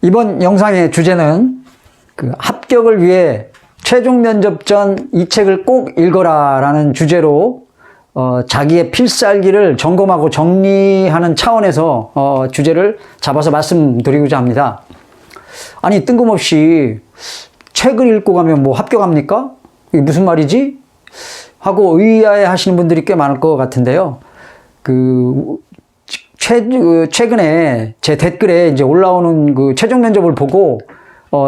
이번 영상의 주제는 합격을 위해 최종 면접 전 이 책을 꼭 읽어라 라는 주제로 자기의 필살기를 점검하고 정리하는 차원에서 주제를 잡아서 말씀드리고자 합니다. 아니, 뜬금없이 책을 읽고 가면 뭐 합격합니까? 이게 무슨 말이지? 하고 의아해 하시는 분들이 꽤 많을 것 같은데요. 최근에 제 댓글에 이제 올라오는 최종 면접을 보고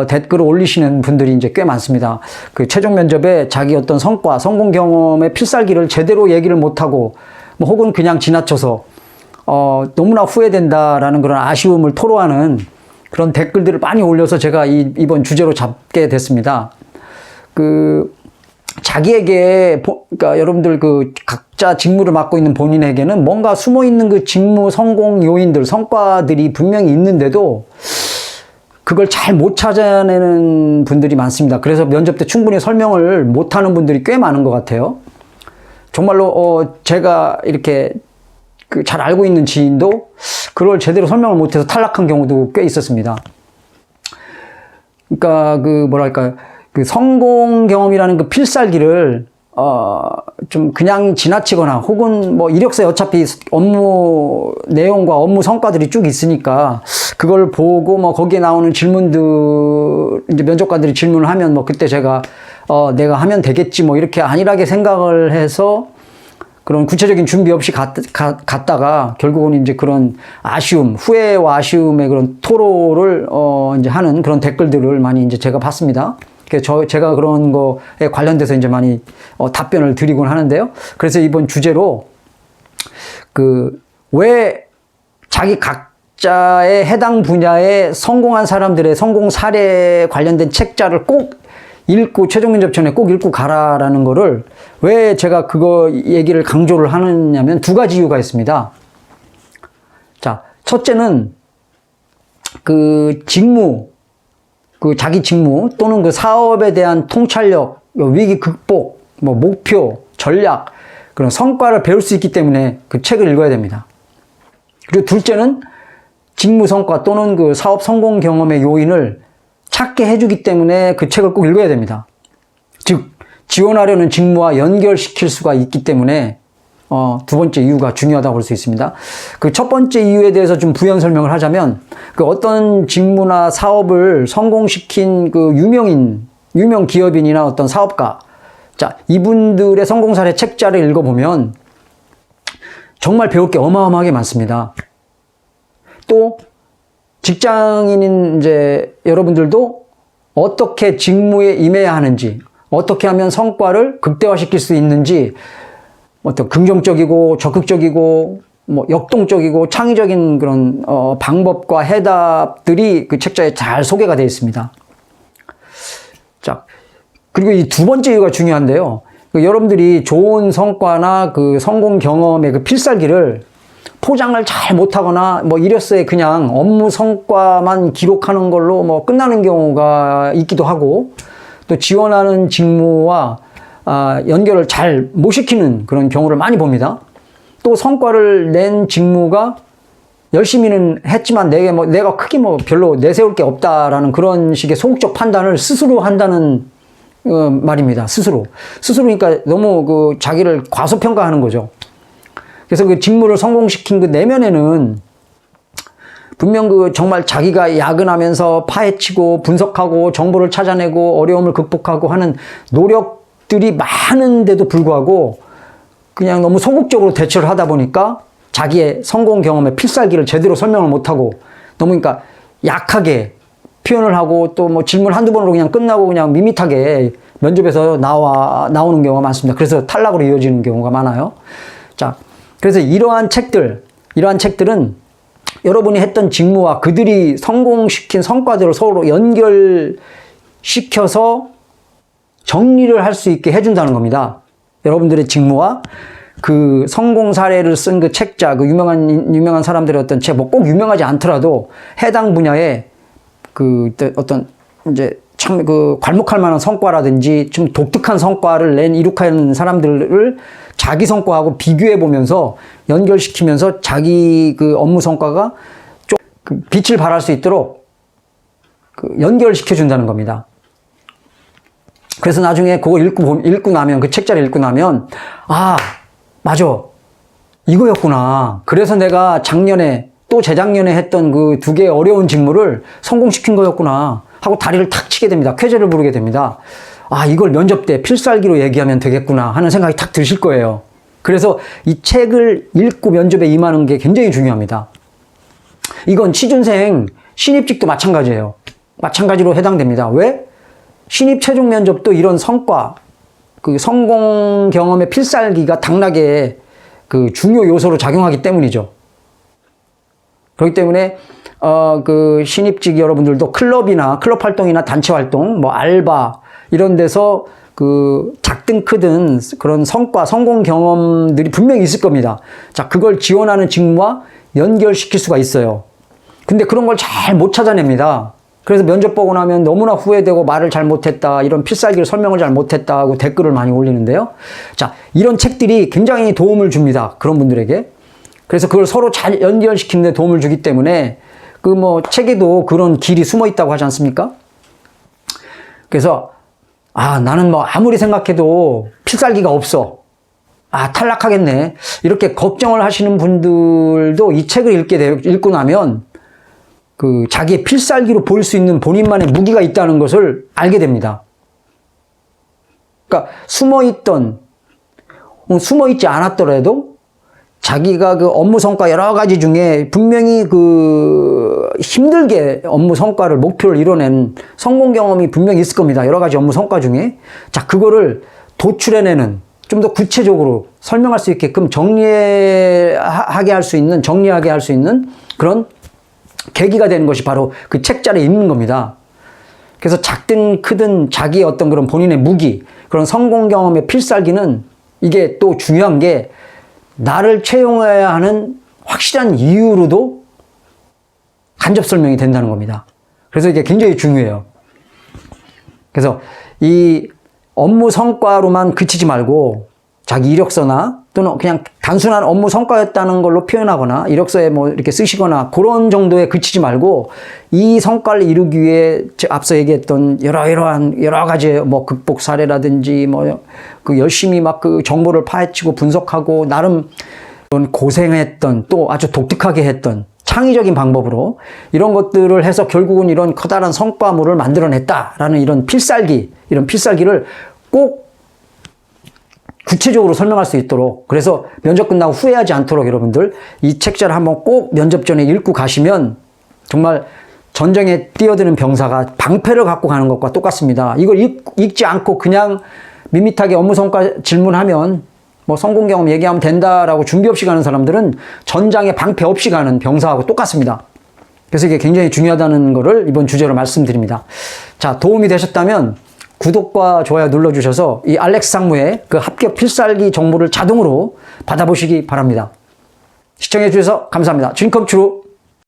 댓글을 올리시는 분들이 이제 꽤 많습니다. 최종 면접에 자기 어떤 성과, 성공 경험의 필살기를 제대로 얘기를 못하고, 뭐 혹은 그냥 지나쳐서, 너무나 후회된다라는 그런 아쉬움을 토로하는 그런 댓글들을 많이 올려서 제가 이번 주제로 잡게 됐습니다. 자기에게, 그러니까 여러분들 각자 직무를 맡고 있는 본인에게는 뭔가 숨어 있는 직무 성공 요인들, 성과들이 분명히 있는데도 그걸 잘 못 찾아내는 분들이 많습니다. 그래서 면접 때 충분히 설명을 못하는 분들이 꽤 많은 것 같아요. 정말로 제가 이렇게 잘 알고 있는 지인도 그걸 제대로 설명을 못해서 탈락한 경우도 꽤 있었습니다. 그러니까 뭐랄까요, 성공 경험이라는 필살기를 좀 그냥 지나치거나, 혹은 뭐 이력서에 어차피 업무 내용과 업무 성과들이 쭉 있으니까 그걸 보고 뭐 거기에 나오는 질문들, 이제 면접관들이 질문을 하면 뭐 그때 제가 내가 하면 되겠지 뭐 이렇게 안일하게 생각을 해서 그런 구체적인 준비 없이 갔다가 결국은 이제 그런 아쉬움, 후회와 아쉬움의 그런 토로를 이제 하는 그런 댓글들을 많이 이제 제가 봤습니다. 제가 그런 거에 관련돼서 이제 많이 답변을 드리곤 하는데요. 그래서 이번 주제로 왜 자기 각자의 해당 분야에 성공한 사람들의 성공 사례에 관련된 책자를 꼭 읽고 최종 면접 전에 꼭 읽고 가라라는 거를 왜 제가 그거 얘기를 강조를 하느냐면 두 가지 이유가 있습니다. 자, 첫째는 자기 직무 또는 사업에 대한 통찰력, 위기 극복, 뭐 목표, 전략, 그런 성과를 배울 수 있기 때문에 그 책을 읽어야 됩니다. 그리고 둘째는 직무 성과 또는 사업 성공 경험의 요인을 찾게 해주기 때문에 그 책을 꼭 읽어야 됩니다. 즉, 지원하려는 직무와 연결시킬 수가 있기 때문에 두 번째 이유가 중요하다고 볼 수 있습니다. 첫 번째 이유에 대해서 좀 부연 설명을 하자면, 어떤 직무나 사업을 성공시킨 유명 기업인이나 어떤 사업가, 자, 이분들의 성공 사례 책자를 읽어보면 정말 배울 게 어마어마하게 많습니다. 또, 직장인인 이제 여러분들도 어떻게 직무에 임해야 하는지, 어떻게 하면 성과를 극대화시킬 수 있는지, 어떤 긍정적이고 적극적이고 뭐 역동적이고 창의적인 그런 방법과 해답들이 그 책자에 잘 소개가 되어 있습니다. 자, 그리고 이 두 번째 이유가 중요한데요. 여러분들이 좋은 성과나 성공 경험의 필살기를 포장을 잘 못하거나 뭐 이력서에 그냥 업무 성과만 기록하는 걸로 뭐 끝나는 경우가 있기도 하고, 또 지원하는 직무와 연결을 잘 못 시키는 그런 경우를 많이 봅니다. 또 성과를 낸 직무가 열심히는 했지만 내가 크게 별로 내세울 게 없다라는 그런 식의 소극적 판단을 스스로 한다는 말입니다. 스스로니까 너무 자기를 과소평가하는 거죠. 그래서 직무를 성공시킨 내면에는 분명 정말 자기가 야근하면서 파헤치고 분석하고 정보를 찾아내고 어려움을 극복하고 하는 노력들이 많은데도 불구하고 그냥 너무 소극적으로 대처를 하다 보니까 자기의 성공 경험의 필살기를 제대로 설명을 못하고 너무 그러니까 약하게 표현을 하고 또 뭐 질문 한두 번으로 그냥 끝나고 그냥 밋밋하게 면접에서 나오는 경우가 많습니다. 그래서 탈락으로 이어지는 경우가 많아요. 자, 그래서 이러한 책들은 여러분이 했던 직무와 그들이 성공시킨 성과들을 서로 연결시켜서 정리를 할 수 있게 해준다는 겁니다. 여러분들의 직무와 성공 사례를 쓴 책자, 유명한 사람들의 어떤 책, 꼭 유명하지 않더라도 해당 분야에 어떤 이제 참 괄목할 만한 성과라든지 좀 독특한 성과를 이룩하는 사람들을 자기 성과하고 비교해 보면서 연결시키면서 자기 업무 성과가 좀 빛을 발할 수 있도록 연결시켜 준다는 겁니다. 그래서 나중에 그거 읽고 나면, 그 책자를 읽고 나면, 아, 맞아. 이거였구나. 그래서 내가 작년에, 또 재작년에 했던 그 2개의 어려운 직무를 성공시킨 거였구나. 하고 다리를 탁 치게 됩니다. 쾌재를 부르게 됩니다. 아, 이걸 면접 때 필살기로 얘기하면 되겠구나 하는 생각이 탁 드실 거예요. 그래서 이 책을 읽고 면접에 임하는 게 굉장히 중요합니다. 이건 취준생 신입직도 마찬가지예요. 마찬가지로 해당됩니다. 왜? 신입 최종 면접도 이런 성과, 그 성공 경험의 필살기가 당락에 그 중요 요소로 작용하기 때문이죠. 그렇기 때문에 그 신입직 여러분들도 클럽이나 클럽 활동이나 단체 활동, 뭐 알바 이런 데서 그 작든 크든 그런 성과, 성공 경험들이 분명히 있을 겁니다. 자, 그걸 지원하는 직무와 연결시킬 수가 있어요. 근데 그런 걸 잘 못 찾아냅니다. 그래서 면접 보고 나면 너무나 후회되고 말을 잘 못했다, 이런 필살기를 설명을 잘 못했다 하고 댓글을 많이 올리는데요. 자, 이런 책들이 굉장히 도움을 줍니다. 그런 분들에게. 그래서 그걸 서로 잘 연결시키는 데 도움을 주기 때문에 그 뭐 책에도 그런 길이 숨어 있다고 하지 않습니까? 그래서 아, 나는 뭐 아무리 생각해도 필살기가 없어. 아, 탈락하겠네. 이렇게 걱정을 하시는 분들도 이 책을 읽고 나면 그 자기의 필살기로 보일 수 있는 본인만의 무기가 있다는 것을 알게 됩니다. 그러니까 숨어있지 않았더라도 자기가 그 업무 성과 여러 가지 중에 분명히 그 힘들게 업무 성과를, 목표를 이뤄낸 성공 경험이 분명히 있을 겁니다. 여러 가지 업무 성과 중에. 자, 그거를 도출해내는, 좀 더 구체적으로 설명할 수 있게끔 정리하게 할 수 있는 그런 계기가 되는 것이 바로 그 책자를 읽는 겁니다. 그래서 작든 크든 자기의 어떤 그런 본인의 무기, 그런 성공 경험의 필살기는 이게 또 중요한 게 나를 채용해야 하는 확실한 이유로도 간접 설명이 된다는 겁니다. 그래서 이게 굉장히 중요해요. 그래서 이 업무 성과로만 그치지 말고 자기 이력서나 또는 그냥 단순한 업무 성과였다는 걸로 표현하거나 이력서에 뭐 이렇게 쓰시거나 그런 정도에 그치지 말고 이 성과를 이루기 위해 앞서 얘기했던 여러 가지 뭐 극복 사례라든지 뭐 그 열심히 막 그 정보를 파헤치고 분석하고 나름 그런 고생했던 또 아주 독특하게 했던 창의적인 방법으로 이런 것들을 해서 결국은 이런 커다란 성과물을 만들어냈다라는 이런 필살기를 꼭 구체적으로 설명할 수 있도록, 그래서 면접 끝나고 후회하지 않도록 여러분들 이 책자를 한번 꼭 면접 전에 읽고 가시면 정말 전쟁에 뛰어드는 병사가 방패를 갖고 가는 것과 똑같습니다. 이걸 읽지 않고 그냥 밋밋하게 업무 성과 질문하면 뭐 성공 경험 얘기하면 된다라고 준비 없이 가는 사람들은 전장에 방패 없이 가는 병사하고 똑같습니다. 그래서 이게 굉장히 중요하다는 거를 이번 주제로 말씀드립니다. 자, 도움이 되셨다면 구독과 좋아요 눌러주셔서 이 알렉스 상무의 그 합격 필살기 정보를 자동으로 받아보시기 바랍니다. 시청해주셔서 감사합니다. 주인컴 추루